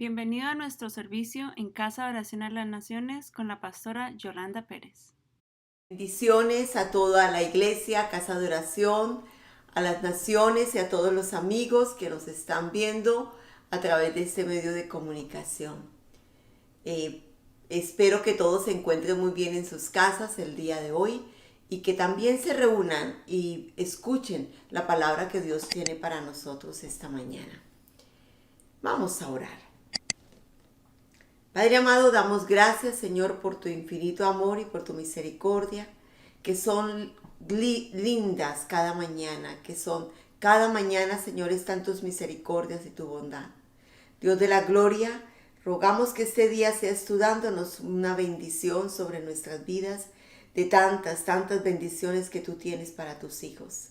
Bienvenido a nuestro servicio en Casa de Oración a las Naciones con la pastora Yolanda Pérez. Bendiciones a toda la iglesia, Casa de Oración, a las naciones y a todos los amigos que nos están viendo a través de este medio de comunicación. Espero que todos se encuentren muy bien en sus casas el día de hoy y que también se reúnan y escuchen la palabra que Dios tiene para nosotros esta mañana. Vamos a orar. Padre amado, damos gracias, Señor, por tu infinito amor y por tu misericordia, que son lindas cada mañana, cada mañana, Señor, están tus misericordias y tu bondad. Dios de la gloria, rogamos que este día seas tú dándonos una bendición sobre nuestras vidas, de tantas bendiciones que tú tienes para tus hijos.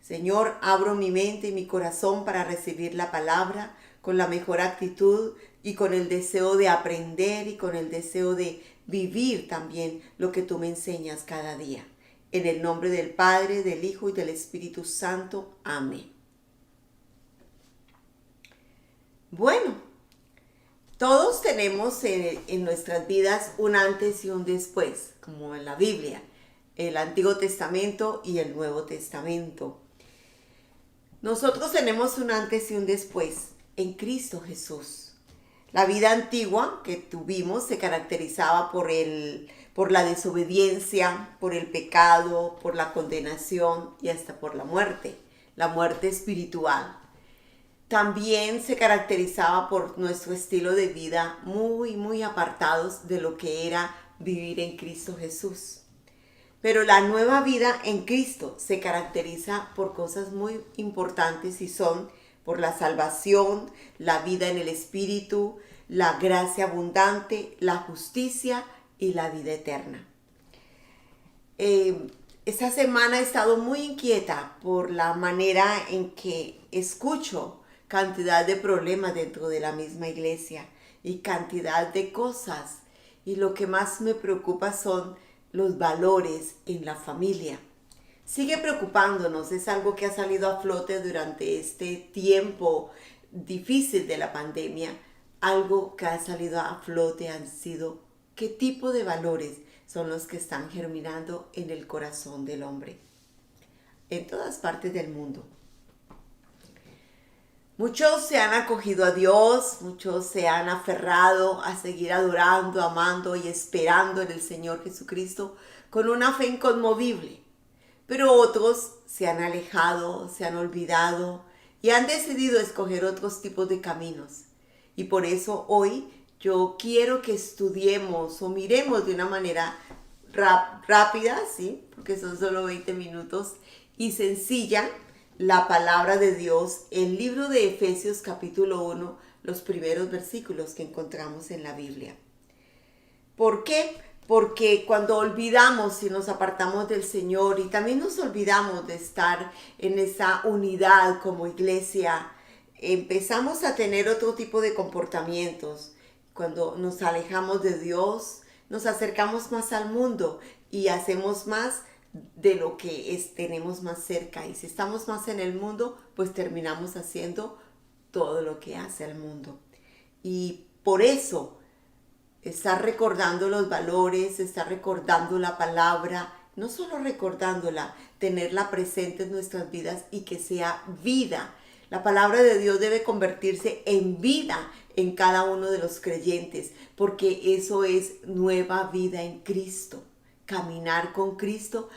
Señor, abro mi mente y mi corazón para recibir la palabra con la mejor actitud y con el deseo de aprender y con el deseo de vivir también lo que tú me enseñas cada día. En el nombre del Padre, del Hijo y del Espíritu Santo. Amén. Bueno, todos tenemos en nuestras vidas un antes y un después, como en la Biblia, el Antiguo Testamento y el Nuevo Testamento. Nosotros tenemos un antes y un después en Cristo Jesús. La vida antigua que tuvimos se caracterizaba por la desobediencia, por el pecado, por la condenación y hasta por la muerte espiritual. También se caracterizaba por nuestro estilo de vida muy apartados de lo que era vivir en Cristo Jesús. Pero la nueva vida en Cristo se caracteriza por cosas muy importantes y son por la salvación, la vida en el Espíritu, la gracia abundante, la justicia y la vida eterna. Esta semana he estado muy inquieta por la manera en que escucho cantidad de problemas dentro de la misma iglesia y cantidad de cosas. Y lo que más me preocupa son los valores en la familia. Sigue preocupándonos, es algo que ha salido a flote durante este tiempo difícil de la pandemia. Algo que ha salido a flote han sido qué tipo de valores son los que están germinando en el corazón del hombre en todas partes del mundo. Muchos se han acogido a Dios, muchos se han aferrado a seguir adorando, amando y esperando en el Señor Jesucristo con una fe inconmovible. Pero otros se han alejado, se han olvidado y han decidido escoger otros tipos de caminos. Y por eso hoy yo quiero que estudiemos o miremos de una manera rápida, ¿sí? Porque son solo 20 minutos y sencilla, la palabra de Dios, el libro de Efesios capítulo 1, los primeros versículos que encontramos en la Biblia. ¿Por qué? Porque cuando olvidamos y nos apartamos del Señor y también nos olvidamos de estar en esa unidad como iglesia, empezamos a tener otro tipo de comportamientos. Cuando nos alejamos de Dios, nos acercamos más al mundo y hacemos más de lo que tenemos más cerca. Y si estamos más en el mundo, pues terminamos haciendo todo lo que hace el mundo. Y por eso, estar recordando los valores, estar recordando la palabra, no solo recordándola, tenerla presente en nuestras vidas y que sea vida. La palabra de Dios debe convertirse en vida en cada uno de los creyentes, porque eso es nueva vida en Cristo. Caminar con Cristo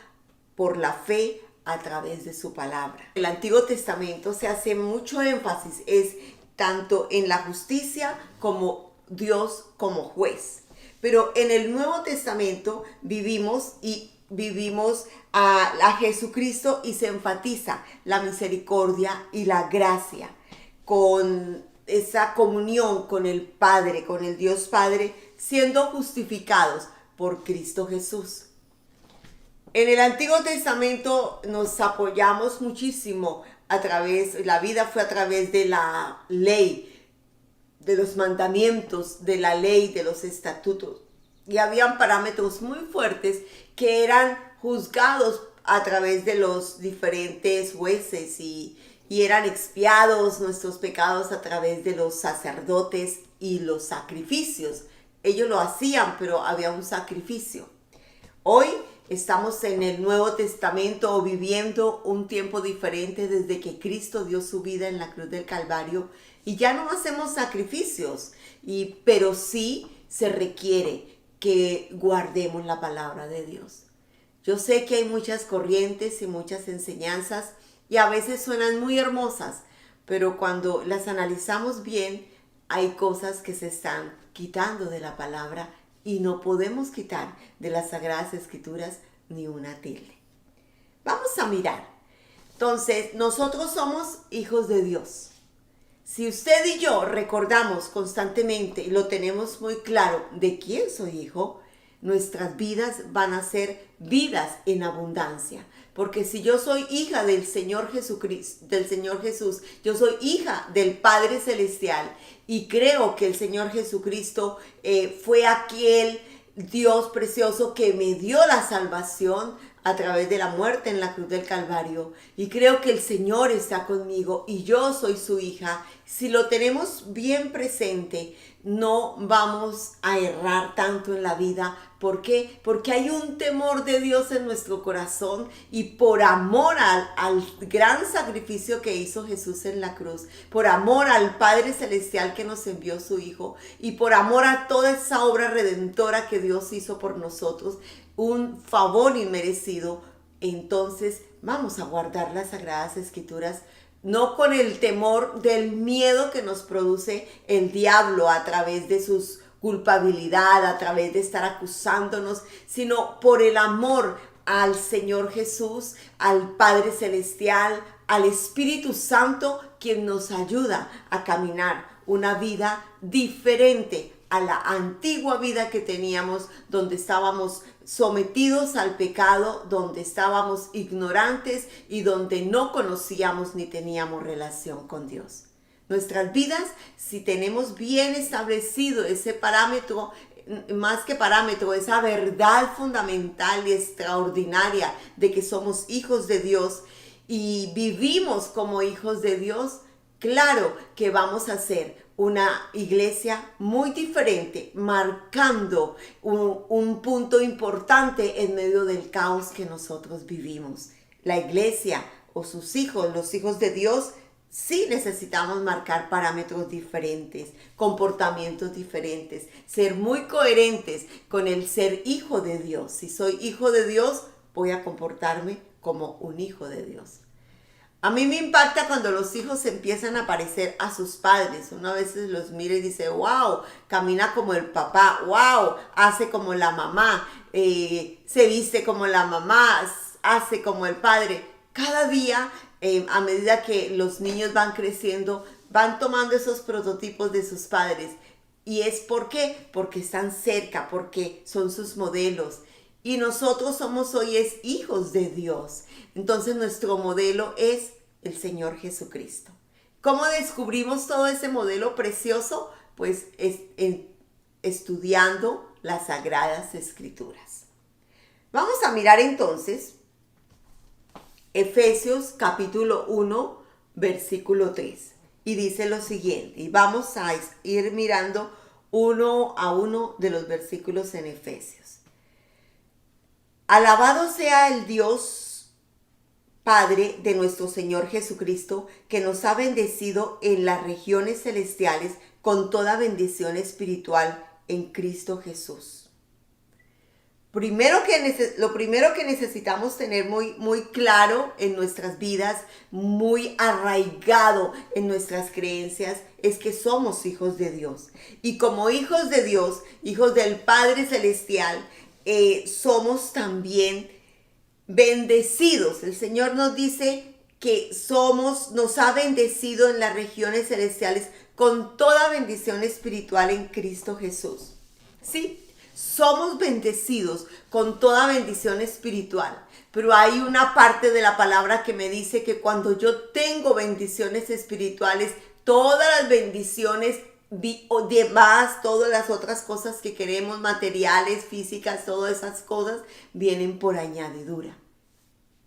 por la fe a través de su palabra. El Antiguo Testamento se hace mucho énfasis, es tanto en la justicia como Dios como juez. Pero en el Nuevo Testamento vivimos a Jesucristo y se enfatiza la misericordia y la gracia con esa comunión con el Padre, con el Dios Padre, siendo justificados por Cristo Jesús. En el Antiguo Testamento nos apoyamos muchísimo la vida fue a través de la ley, de los mandamientos, de la ley, de los estatutos. Y habían parámetros muy fuertes que eran juzgados a través de los diferentes jueces y eran expiados nuestros pecados a través de los sacerdotes y los sacrificios. Ellos lo hacían, pero había un sacrificio. Hoy estamos en el Nuevo Testamento o viviendo un tiempo diferente desde que Cristo dio su vida en la cruz del Calvario y ya no hacemos sacrificios, pero sí se requiere que guardemos la palabra de Dios. Yo sé que hay muchas corrientes y muchas enseñanzas y a veces suenan muy hermosas, pero cuando las analizamos bien, hay cosas que se están quitando de la palabra y no podemos quitar de las Sagradas Escrituras ni una tilde. Vamos a mirar. Entonces, nosotros somos hijos de Dios. Si usted y yo recordamos constantemente y lo tenemos muy claro de quién soy hijo, nuestras vidas van a ser vidas en abundancia. Porque si yo soy hija del Señor Jesucristo, del Señor Jesús, yo soy hija del Padre Celestial y creo que el Señor Jesucristo fue aquel Dios precioso que me dio la salvación a través de la muerte en la cruz del Calvario. Y creo que el Señor está conmigo y yo soy su hija. Si lo tenemos bien presente, no vamos a errar tanto en la vida. ¿Por qué? Porque hay un temor de Dios en nuestro corazón y por amor al gran sacrificio que hizo Jesús en la cruz, por amor al Padre Celestial que nos envió su Hijo y por amor a toda esa obra redentora que Dios hizo por nosotros, un favor inmerecido, entonces vamos a guardar las Sagradas Escrituras, no con el temor del miedo que nos produce el diablo a través de sus culpabilidad, a través de estar acusándonos, sino por el amor al Señor Jesús, al Padre Celestial, al Espíritu Santo, quien nos ayuda a caminar una vida diferente a la antigua vida que teníamos, donde estábamos sometidos al pecado, donde estábamos ignorantes y donde no conocíamos ni teníamos relación con Dios. Nuestras vidas, si tenemos bien establecido ese parámetro, más que parámetro, esa verdad fundamental y extraordinaria de que somos hijos de Dios y vivimos como hijos de Dios, claro que vamos a ser una iglesia muy diferente, marcando un punto importante en medio del caos que nosotros vivimos. La iglesia o sus hijos, los hijos de Dios, sí necesitamos marcar parámetros diferentes, comportamientos diferentes, ser muy coherentes con el ser hijo de Dios. Si soy hijo de Dios, voy a comportarme como un hijo de Dios. A mí me impacta cuando los hijos empiezan a parecer a sus padres. Uno a veces los mira y dice, wow, camina como el papá, wow, hace como la mamá, se viste como la mamá, hace como el padre. Cada día, a medida que los niños van creciendo, van tomando esos prototipos de sus padres. ¿Y es por qué? Porque están cerca, porque son sus modelos. Y nosotros somos hoy hijos de Dios. Entonces nuestro modelo es el Señor Jesucristo. ¿Cómo descubrimos todo ese modelo precioso? Pues estudiando las Sagradas Escrituras. Vamos a mirar entonces Efesios capítulo 1, versículo 3. Y dice lo siguiente, y vamos a ir mirando uno a uno de los versículos en Efesios. Alabado sea el Dios Padre de nuestro Señor Jesucristo, que nos ha bendecido en las regiones celestiales con toda bendición espiritual en Cristo Jesús. Lo primero que necesitamos tener muy claro en nuestras vidas, muy arraigado en nuestras creencias, es que somos hijos de Dios. Y como hijos de Dios, hijos del Padre Celestial, somos también bendecidos. El Señor nos dice que nos ha bendecido en las regiones celestiales con toda bendición espiritual en Cristo Jesús. Sí, somos bendecidos con toda bendición espiritual, pero hay una parte de la palabra que me dice que cuando yo tengo bendiciones espirituales, todas las bendiciones o demás, todas las otras cosas que queremos, materiales, físicas, todas esas cosas vienen por añadidura.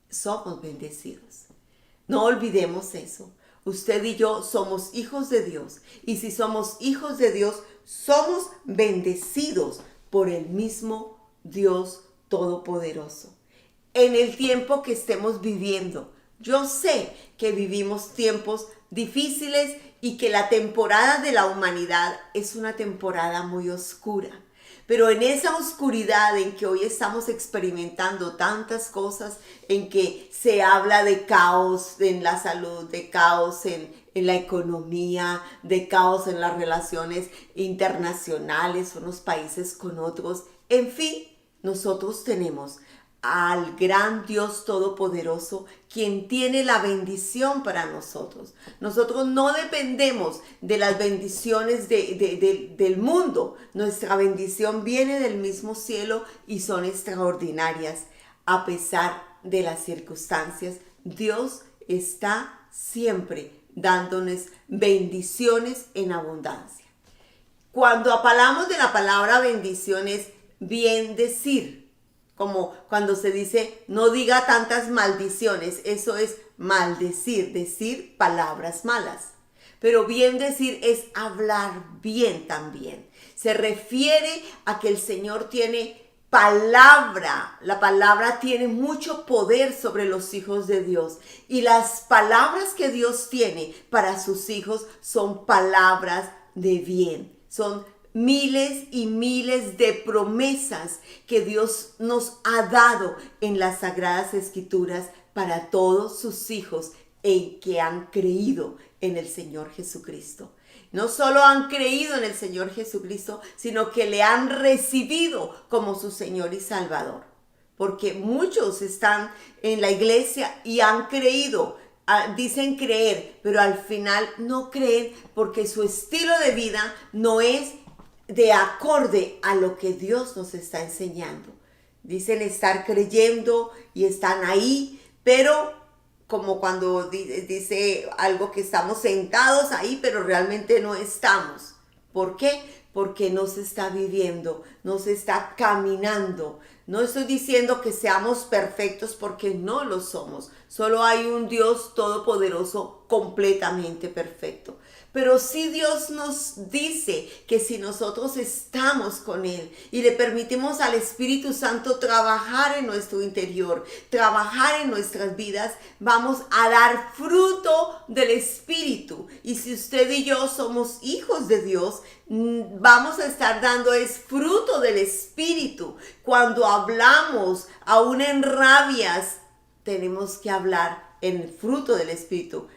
Somos bendecidos. No olvidemos eso. Usted y yo somos hijos de Dios. Y si somos hijos de Dios, somos bendecidos por el mismo Dios Todopoderoso. En el tiempo que estemos viviendo, yo sé que vivimos tiempos difíciles y que la temporada de la humanidad es una temporada muy oscura. Pero en esa oscuridad en que hoy estamos experimentando tantas cosas, en que se habla de caos en la salud, de caos en la economía, de caos en las relaciones internacionales, unos países con otros, en fin, nosotros tenemos al gran Dios Todopoderoso, quien tiene la bendición para nosotros. Nosotros no dependemos de las bendiciones del mundo. Nuestra bendición viene del mismo cielo y son extraordinarias. A pesar de las circunstancias, Dios está siempre dándonos bendiciones en abundancia. Cuando hablamos de la palabra bendiciones, bien decir, como cuando se dice, no diga tantas maldiciones, eso es maldecir, decir palabras malas. Pero bien decir es hablar bien también. Se refiere a que el Señor tiene palabra. La palabra tiene mucho poder sobre los hijos de Dios. Y las palabras que Dios tiene para sus hijos son palabras de bien. Son miles y miles de promesas que Dios nos ha dado en las Sagradas Escrituras para todos sus hijos que han creído en el Señor Jesucristo. No solo han creído en el Señor Jesucristo, sino que le han recibido como su Señor y Salvador. Porque muchos están en la iglesia y han creído, dicen creer, pero al final no creen porque su estilo de vida no es de acorde a lo que Dios nos está enseñando. Dicen estar creyendo y están ahí, pero como cuando dice algo que estamos sentados ahí, pero realmente no estamos. ¿Por qué? Porque no se está viviendo, no se está caminando. No estoy diciendo que seamos perfectos porque no lo somos. Solo hay un Dios todopoderoso completamente perfecto. Pero sí Dios nos dice que si nosotros estamos con Él y le permitimos al Espíritu Santo trabajar en nuestro interior, trabajar en nuestras vidas, vamos a dar fruto del Espíritu. Y si usted y yo somos hijos de Dios, vamos a estar dando es fruto del Espíritu. Cuando hablamos aún en rabias, tenemos que hablar en el fruto del Espíritu.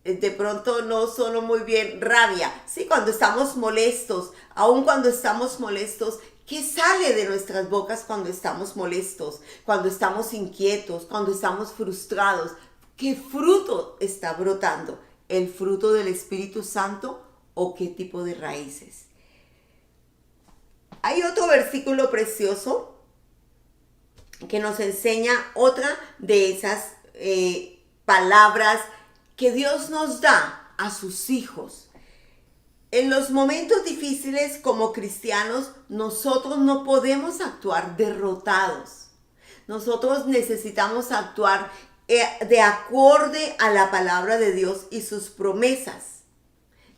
De pronto no sonó muy bien rabia. Sí, cuando estamos molestos, aun cuando estamos molestos, ¿qué sale de nuestras bocas cuando estamos molestos? Cuando estamos inquietos, cuando estamos frustrados. ¿Qué fruto está brotando? ¿El fruto del Espíritu Santo o qué tipo de raíces? Hay otro versículo precioso que nos enseña otra de esas palabras que Dios nos da a sus hijos. En los momentos difíciles como cristianos, nosotros no podemos actuar derrotados. Nosotros necesitamos actuar de acorde a la palabra de Dios y sus promesas.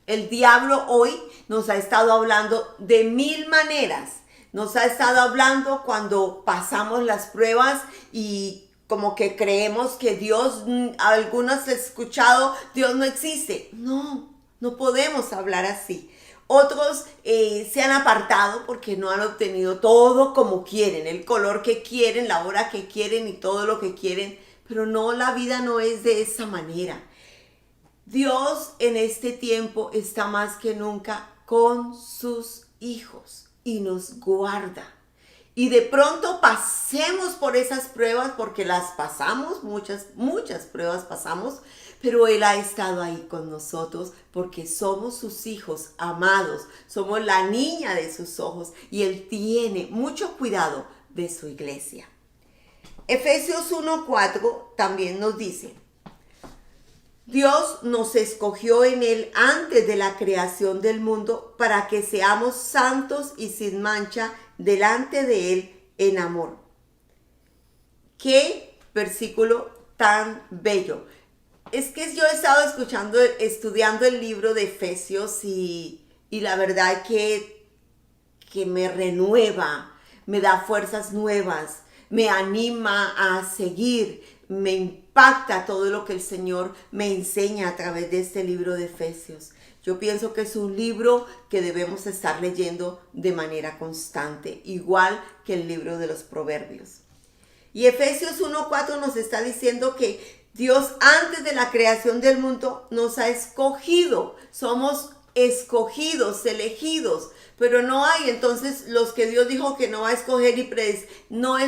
El diablo hoy nos ha estado hablando de 1000 maneras. Nos ha estado hablando cuando pasamos las pruebas y como que creemos que Dios, algunos he escuchado, Dios no existe. No, no podemos hablar así. Otros se han apartado porque no han obtenido todo como quieren, el color que quieren, la hora que quieren y todo lo que quieren. Pero no, la vida no es de esa manera. Dios en este tiempo está más que nunca con sus hijos y nos guarda. Y de pronto pasemos por esas pruebas porque las pasamos, muchas pruebas pasamos, pero Él ha estado ahí con nosotros porque somos sus hijos amados, somos la niña de sus ojos y Él tiene mucho cuidado de su iglesia. Efesios 1:4 también nos dice: Dios nos escogió en Él antes de la creación del mundo para que seamos santos y sin mancha delante de Él en amor. Qué versículo tan bello. Es que yo he estado estudiando el libro de Efesios y la verdad que me renueva, me da fuerzas nuevas, me anima a seguir, me impacta todo lo que el Señor me enseña a través de este libro de Efesios. Yo pienso que es un libro que debemos estar leyendo de manera constante, igual que el libro de los Proverbios. Y Efesios 1:4 nos está diciendo que Dios antes de la creación del mundo nos ha escogido. Somos escogidos, elegidos, pero no hay entonces los que Dios dijo que no va a escoger y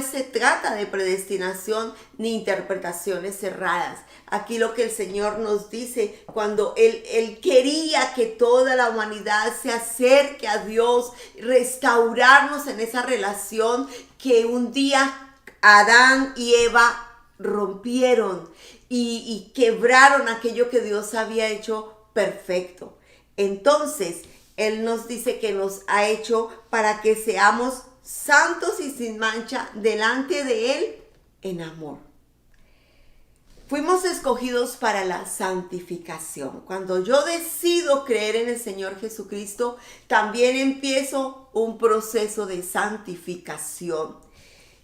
se trata de predestinación ni interpretaciones cerradas. Aquí lo que el Señor nos dice, cuando Él quería que toda la humanidad se acerque a Dios, restaurarnos en esa relación que un día Adán y Eva rompieron y quebraron aquello que Dios había hecho perfecto. Entonces, Él nos dice que nos ha hecho para que seamos santos y sin mancha delante de Él en amor. Fuimos escogidos para la santificación. Cuando yo decido creer en el Señor Jesucristo, también empiezo un proceso de santificación.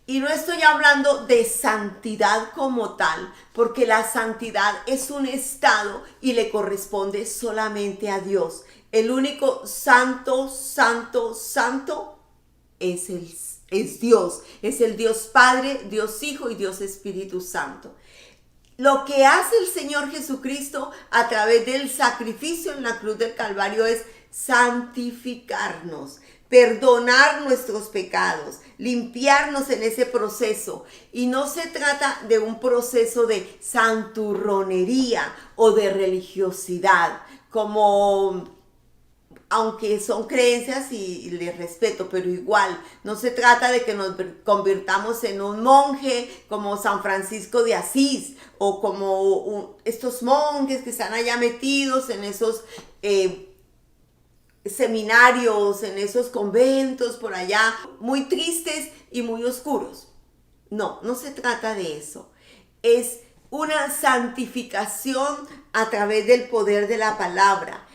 Y no estoy hablando de santidad como tal, porque la santidad es un estado y le corresponde solamente a Dios. El único santo es Dios. Es el Dios Padre, Dios Hijo y Dios Espíritu Santo. Lo que hace el Señor Jesucristo a través del sacrificio en la cruz del Calvario es santificarnos, perdonar nuestros pecados, limpiarnos en ese proceso. Y no se trata de un proceso de santurronería o de religiosidad, como, aunque son creencias y les respeto, pero igual no se trata de que nos convirtamos en un monje como San Francisco de Asís o como estos monjes que están allá metidos en esos seminarios, en esos conventos por allá, muy tristes y muy oscuros. No, no se trata de eso. Es una santificación a través del poder de la palabra.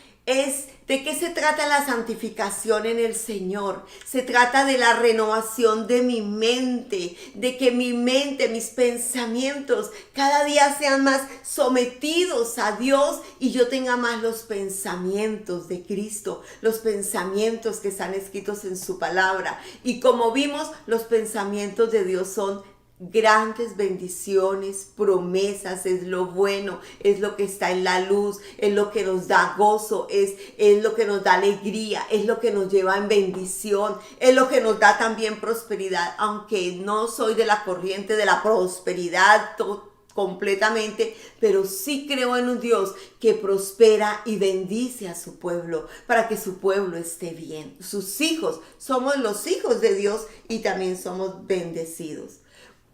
¿De qué se trata la santificación en el Señor? Se trata de la renovación de mi mente, de que mi mente, mis pensamientos cada día sean más sometidos a Dios y yo tenga más los pensamientos de Cristo, los pensamientos que están escritos en su palabra. Y como vimos, los pensamientos de Dios son grandes bendiciones, promesas, es lo bueno, es lo que está en la luz, es lo que nos da gozo, es lo que nos da alegría, es lo que nos lleva en bendición, es lo que nos da también prosperidad, aunque no soy de la corriente de la prosperidad completamente, pero sí creo en un Dios que prospera y bendice a su pueblo para que su pueblo esté bien. Sus hijos, somos los hijos de Dios y también somos bendecidos.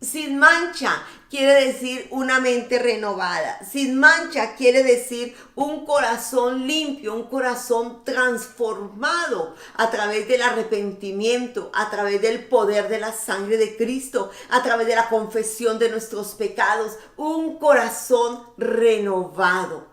Sin mancha quiere decir una mente renovada. Sin mancha quiere decir un corazón limpio, un corazón transformado a través del arrepentimiento, a través del poder de la sangre de Cristo, a través de la confesión de nuestros pecados. Un corazón renovado.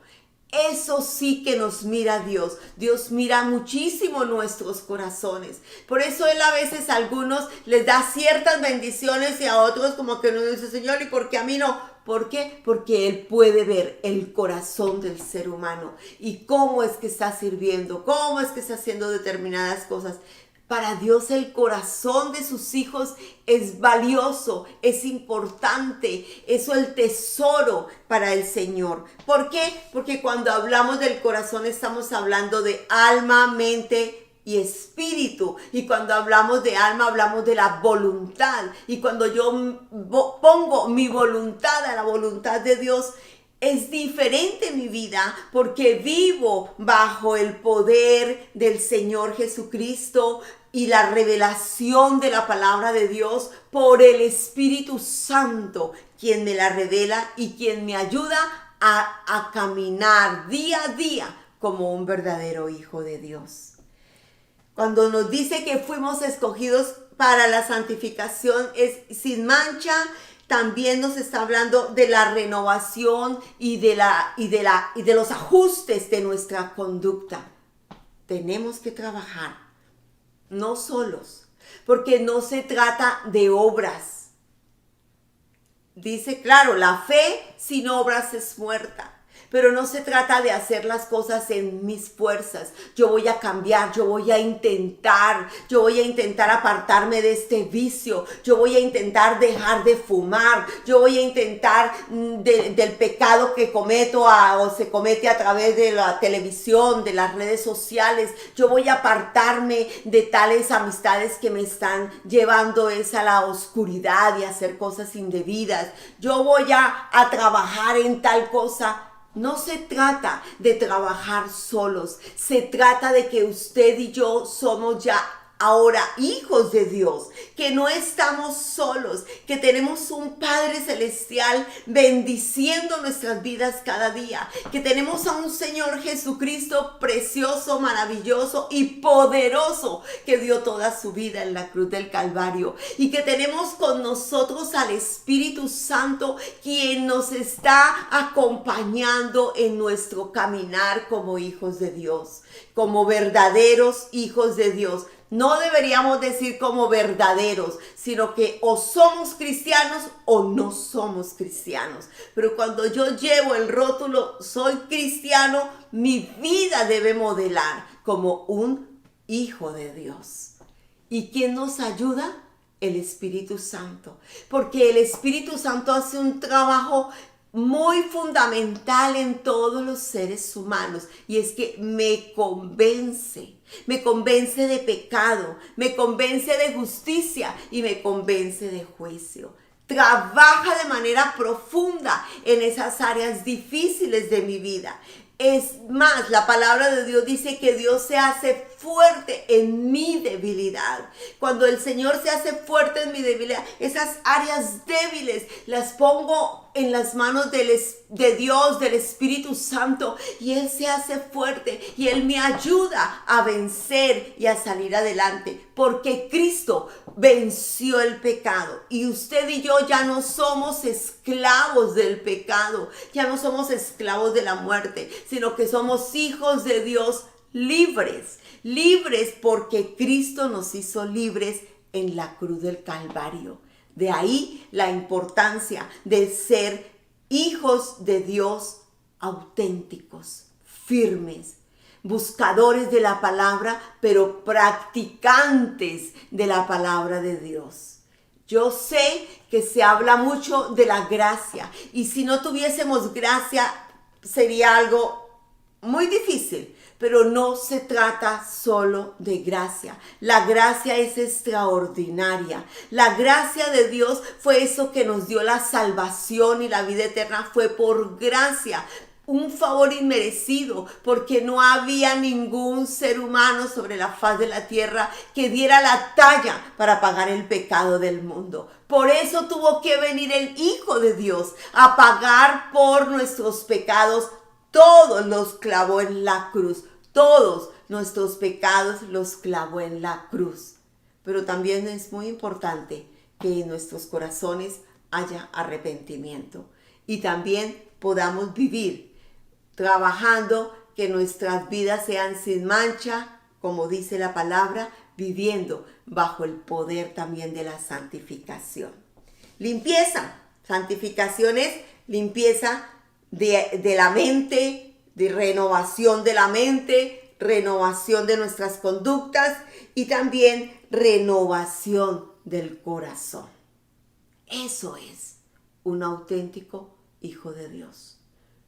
Eso sí que nos mira Dios. Dios mira muchísimo nuestros corazones. Por eso Él a veces a algunos les da ciertas bendiciones y a otros como que no dice, Señor, ¿y por qué a mí no? ¿Por qué? Porque Él puede ver el corazón del ser humano y cómo es que está sirviendo, cómo es que está haciendo determinadas cosas. Para Dios el corazón de sus hijos es valioso, es importante, eso es el tesoro para el Señor. ¿Por qué? Porque cuando hablamos del corazón estamos hablando de alma, mente y espíritu. Y cuando hablamos de alma hablamos de la voluntad. Y cuando yo pongo mi voluntad a la voluntad de Dios, es diferente mi vida porque vivo bajo el poder del Señor Jesucristo y la revelación de la palabra de Dios por el Espíritu Santo, quien me la revela y quien me ayuda a caminar día a día como un verdadero hijo de Dios. Cuando nos dice que fuimos escogidos para la santificación es sin mancha, también nos está hablando de la renovación y de los ajustes de nuestra conducta. Tenemos que trabajar, no solos, porque no se trata de obras. Dice, claro, la fe sin obras es muerta. Pero no se trata de hacer las cosas en mis fuerzas. Yo voy a cambiar, yo voy a intentar apartarme de este vicio. Yo voy a intentar dejar de fumar. Yo voy a intentar del pecado que cometo o se comete a través de la televisión, de las redes sociales. Yo voy a apartarme de tales amistades que me están llevando a la oscuridad y a hacer cosas indebidas. Yo voy a trabajar en tal cosa. No se trata de trabajar solos, se trata de que usted y yo somos ya ahora hijos de Dios, que no estamos solos, que tenemos un Padre Celestial bendiciendo nuestras vidas cada día, que tenemos a un Señor Jesucristo precioso, maravilloso y poderoso, que dio toda su vida en la cruz del Calvario, y que tenemos con nosotros al Espíritu Santo, quien nos está acompañando en nuestro caminar como hijos de Dios, como verdaderos hijos de Dios. No deberíamos decir como verdaderos, sino que o somos cristianos o no somos cristianos. Pero cuando yo llevo el rótulo soy cristiano, mi vida debe modelar como un hijo de Dios. ¿Y quién nos ayuda? El Espíritu Santo. Porque el Espíritu Santo hace un trabajo muy fundamental en todos los seres humanos, y es que me convence de pecado, me convence de justicia y me convence de juicio. Trabaja de manera profunda en esas áreas difíciles de mi vida. Es más, la palabra de Dios dice que Dios se hace fuerte en mi debilidad. Cuando el Señor se hace fuerte en mi debilidad, esas áreas débiles las pongo en las manos de Dios, del Espíritu Santo, y Él se hace fuerte y Él me ayuda a vencer y a salir adelante, porque Cristo venció el pecado, y usted y yo ya no somos esclavos del pecado, ya no somos esclavos de la muerte, sino que somos hijos de Dios libres porque Cristo nos hizo libres en la cruz del Calvario. De ahí la importancia de ser hijos de Dios auténticos, firmes, buscadores de la palabra, pero practicantes de la palabra de Dios. Yo sé que se habla mucho de la gracia, y si no tuviésemos gracia sería algo muy difícil. Pero no se trata solo de gracia. La gracia es extraordinaria. La gracia de Dios fue eso que nos dio la salvación y la vida eterna. Fue por gracia. Un favor inmerecido, porque no había ningún ser humano sobre la faz de la tierra que diera la talla para pagar el pecado del mundo. Por eso tuvo que venir el Hijo de Dios a pagar por nuestros pecados. Todos los clavó en la cruz. Todos nuestros pecados los clavó en la cruz. Pero también es muy importante que en nuestros corazones haya arrepentimiento. Y también podamos vivir trabajando, que nuestras vidas sean sin mancha, como dice la palabra, viviendo bajo el poder también de la santificación. Limpieza. Santificación es limpieza de la mente, de renovación de la mente, renovación de nuestras conductas y también renovación del corazón. Eso es un auténtico hijo de Dios.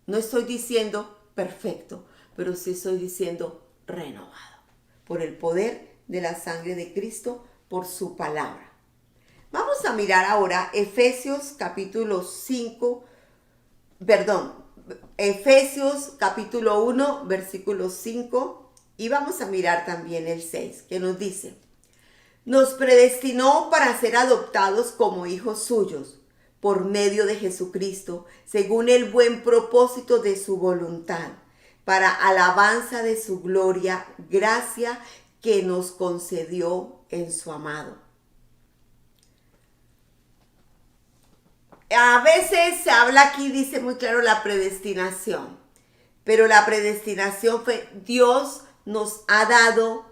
No estoy diciendo perfecto, pero sí estoy diciendo renovado por el poder de la sangre de Cristo, por su palabra. Vamos a mirar ahora Efesios capítulo 1, versículo 5, y vamos a mirar también el 6, que nos dice: nos predestinó para ser adoptados como hijos suyos, por medio de Jesucristo, según el buen propósito de su voluntad, para alabanza de su gloria, gracia que nos concedió en su amado. A veces se habla aquí, dice muy claro, la predestinación. Pero la predestinación fue, Dios nos ha dado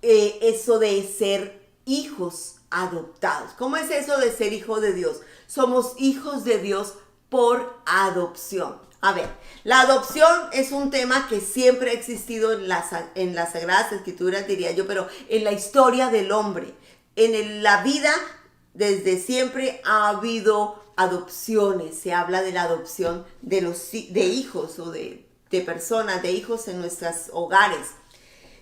eso de ser hijos adoptados. ¿Cómo es eso de ser hijo de Dios? Somos hijos de Dios por adopción. A ver, la adopción es un tema que siempre ha existido en las Sagradas Escrituras, diría yo, pero en la historia del hombre. La vida, desde siempre ha habido adopciones. Se habla de la adopción de hijos o de personas, de hijos en nuestros hogares.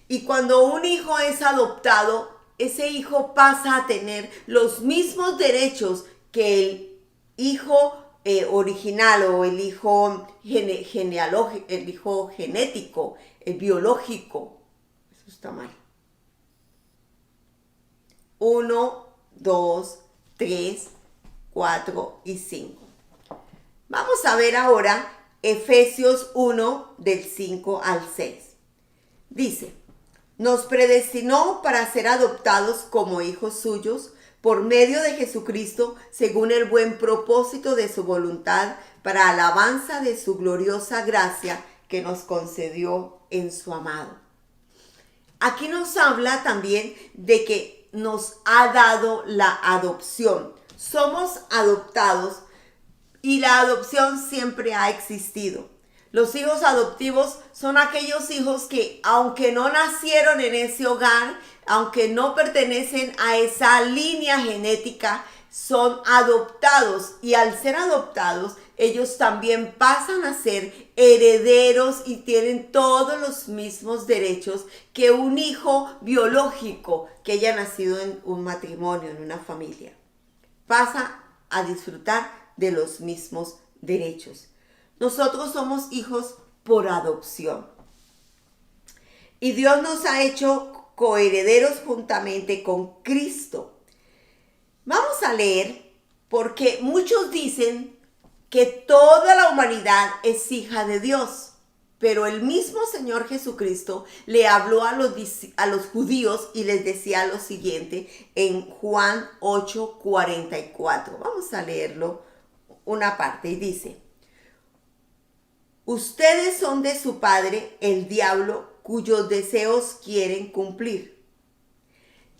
Y cuando un hijo es adoptado, ese hijo pasa a tener los mismos derechos que el hijo original o el hijo genealógico, el hijo genético, el biológico. Eso está mal. 1, 2, 3, 4 y 5. Vamos a ver ahora Efesios 1 del 5 al 6. Dice, nos predestinó para ser adoptados como hijos suyos por medio de Jesucristo, según el buen propósito de su voluntad, para alabanza de su gloriosa gracia que nos concedió en su amado. Aquí nos habla también de que nos ha dado la adopción. Somos adoptados y la adopción siempre ha existido. Los hijos adoptivos son aquellos hijos que, aunque no nacieron en ese hogar, aunque no pertenecen a esa línea genética, son adoptados. Y al ser adoptados, ellos también pasan a ser herederos y tienen todos los mismos derechos que un hijo biológico que haya nacido en un matrimonio, en una familia. Pasa a disfrutar de los mismos derechos. Nosotros somos hijos por adopción. Y Dios nos ha hecho coherederos juntamente con Cristo. Vamos a leer, porque muchos dicen que toda la humanidad es hija de Dios. Pero el mismo Señor Jesucristo le habló a los judíos y les decía lo siguiente en Juan 8:44. Vamos a leerlo una parte y dice, ustedes son de su padre, el diablo, cuyos deseos quieren cumplir.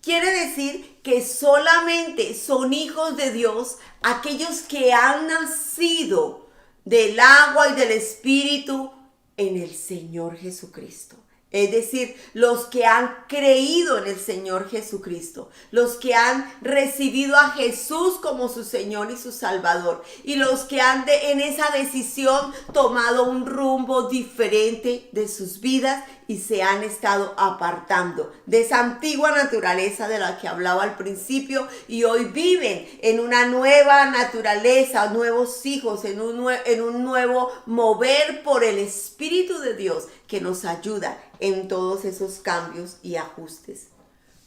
Quiere decir que solamente son hijos de Dios aquellos que han nacido del agua y del Espíritu en el Señor Jesucristo. Es decir, los que han creído en el Señor Jesucristo, los que han recibido a Jesús como su Señor y su Salvador, y los que han en esa decisión tomado un rumbo diferente de sus vidas y se han estado apartando de esa antigua naturaleza de la que hablaba al principio y hoy viven en una nueva naturaleza, nuevos hijos, en un nuevo mover por el Espíritu de Dios que nos ayuda en todos esos cambios y ajustes.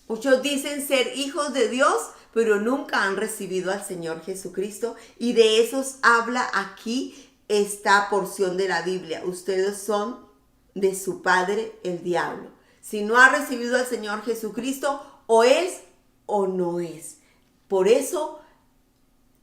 Muchos dicen ser hijos de Dios, pero nunca han recibido al Señor Jesucristo, y de esos habla aquí esta porción de la Biblia. Ustedes son de su padre el diablo. Si no ha recibido al Señor Jesucristo, o es o no es. Por eso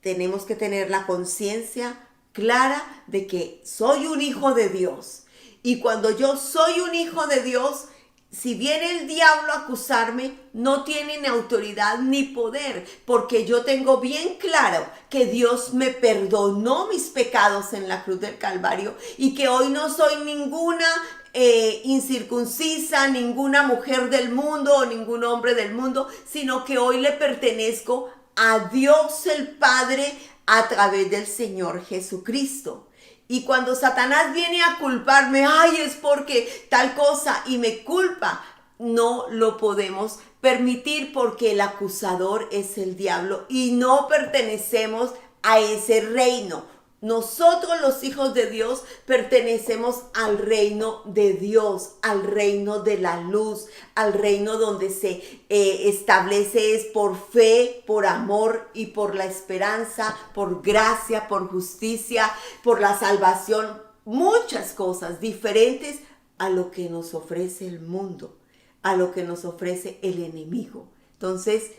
tenemos que tener la conciencia clara de que soy un hijo de Dios. Y cuando yo soy un hijo de Dios, si viene el diablo a acusarme, no tiene ni autoridad ni poder, porque yo tengo bien claro que Dios me perdonó mis pecados en la cruz del Calvario y que hoy no soy ninguna incircuncisa, ninguna mujer del mundo o ningún hombre del mundo, sino que hoy le pertenezco a Dios el Padre a través del Señor Jesucristo. Y cuando Satanás viene a culparme, ay, es porque tal cosa, y me culpa, no lo podemos permitir porque el acusador es el diablo y no pertenecemos a ese reino. Nosotros los hijos de Dios pertenecemos al reino de Dios, al reino de la luz, al reino donde se establece es por fe, por amor y por la esperanza, por gracia, por justicia, por la salvación. Muchas cosas diferentes a lo que nos ofrece el mundo, a lo que nos ofrece el enemigo. Entonces,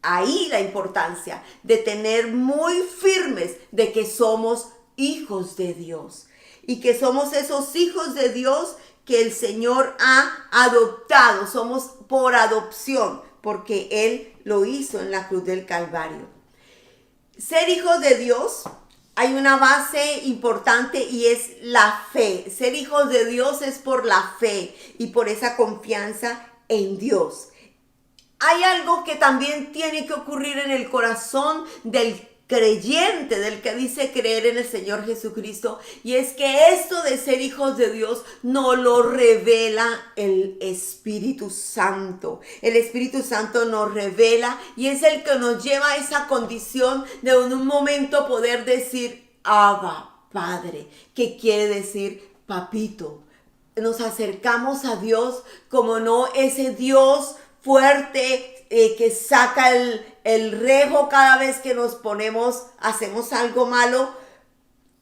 ahí la importancia de tener muy firmes de que somos hijos de Dios y que somos esos hijos de Dios que el Señor ha adoptado. Somos por adopción porque Él lo hizo en la cruz del Calvario. Ser hijos de Dios, hay una base importante y es la fe. Ser hijos de Dios es por la fe y por esa confianza en Dios. Hay algo que también tiene que ocurrir en el corazón del creyente, del que dice creer en el Señor Jesucristo, y es que esto de ser hijos de Dios no lo revela el Espíritu Santo. El Espíritu Santo nos revela y es el que nos lleva a esa condición de en un momento poder decir Abba, Padre, que quiere decir papito. Nos acercamos a Dios como no ese Dios fuerte que saca el rejo cada vez que hacemos algo malo.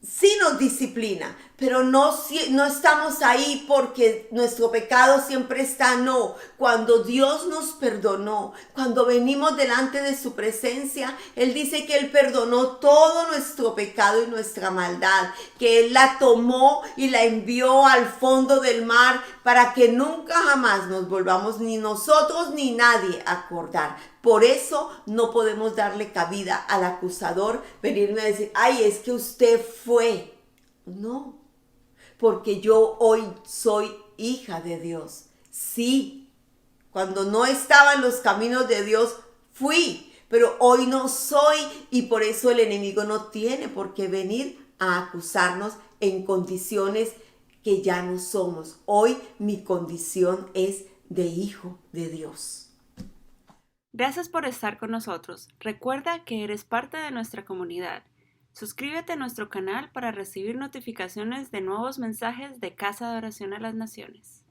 Sí nos disciplina, pero no estamos ahí porque nuestro pecado siempre está. No, cuando Dios nos perdonó, cuando venimos delante de su presencia, Él dice que Él perdonó todo nuestro pecado y nuestra maldad, que Él la tomó y la envió al fondo del mar para que nunca jamás nos volvamos ni nosotros ni nadie a acordar. Por eso no podemos darle cabida al acusador, venirme a decir, ay, es que usted fue. No, porque yo hoy soy hija de Dios. Sí, cuando no estaba en los caminos de Dios, fui, pero hoy no soy y por eso el enemigo no tiene por qué venir a acusarnos en condiciones que ya no somos. Hoy mi condición es de hijo de Dios. Gracias por estar con nosotros. Recuerda que eres parte de nuestra comunidad. Suscríbete a nuestro canal para recibir notificaciones de nuevos mensajes de Casa de Oración a las Naciones.